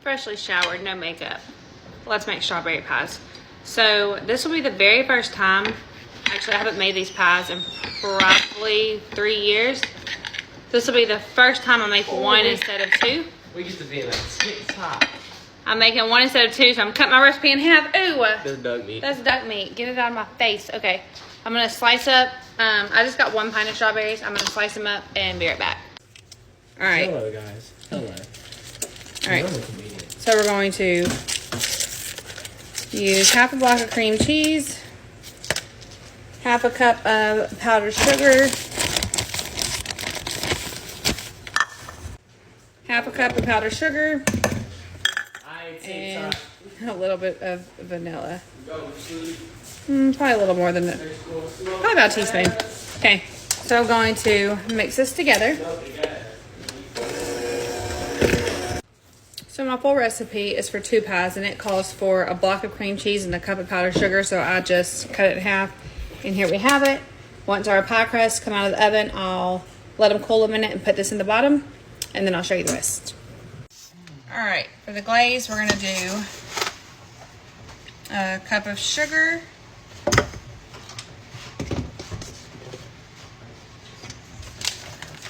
Freshly showered, no makeup. Let's make strawberry pies. So this will be the very first time. Actually, I haven't made these pies in probably 3 years. This will be the first time I make one instead of two. We used to be like TikTok. I'm making one instead of two, so I'm cutting my recipe in half. Ooh, That's duck meat. that's duck meat. Get it out of my face. Okay, I'm gonna slice up. I just got 1 pint of strawberries. I'm gonna slice them up and be right back. All right. Hello, guys. Hello. All right. So we're going to use half a block of cream cheese, half a cup of powdered sugar, half a cup of powdered sugar, and a little bit of vanilla. Probably a little more than that. Probably about a teaspoon. Okay, so I'm going to mix this together. So my full recipe is for 2 pies, and it calls for a block of cream cheese and a cup of powdered sugar, so I just cut it in half, and here we have it. Once our pie crusts come out of the oven, I'll let them cool a minute and put this in the bottom, and then I'll show you the rest. All right, for the glaze, we're gonna do a cup of sugar,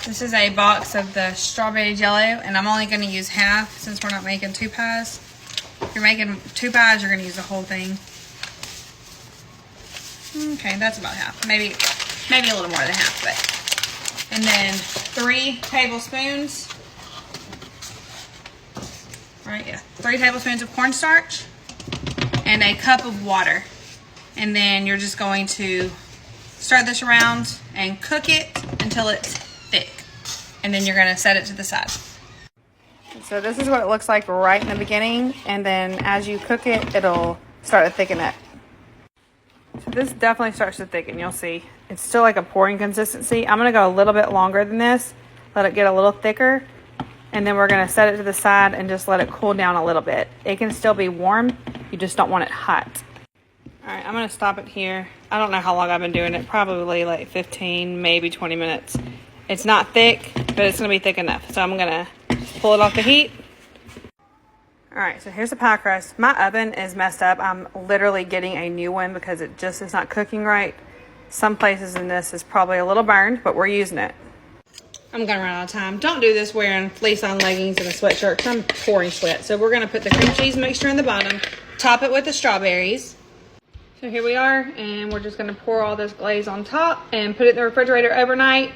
this is a box of the strawberry jello, and I'm only gonna use half since we're not making 2 pies. If you're making 2 pies, you're gonna use the whole thing. Okay, that's about half. Maybe a little more than half, but. And then 3 tablespoons. Right, yeah. 3 tablespoons of cornstarch and a cup of water. And then you're just going to stir this around and cook it until it's thick. And then you're gonna set it to the side. So this is what it looks like right in the beginning, and then as you cook it, it'll start to thicken up. So this definitely starts to thicken, you'll see. It's still like a pouring consistency. I'm gonna go a little bit longer than this, let it get a little thicker, and then we're gonna set it to the side and just let it cool down a little bit. It can still be warm, you just don't want it hot. All right, I'm gonna stop it here. I don't know how long I've been doing it, probably like 15, maybe 20 minutes. It's not thick, but it's gonna be thick enough. So I'm gonna pull it off the heat. All right, so here's the pie crust. My oven is messed up. I'm literally getting a new one because it just is not cooking right. Some places in this is probably a little burned, but we're using it. I'm gonna run out of time. Don't do this wearing fleece-on leggings and a sweatshirt because I'm pouring sweat. So we're gonna put the cream cheese mixture in the bottom, top it with the strawberries. So here we are, and we're just gonna pour all this glaze on top and put it in the refrigerator overnight.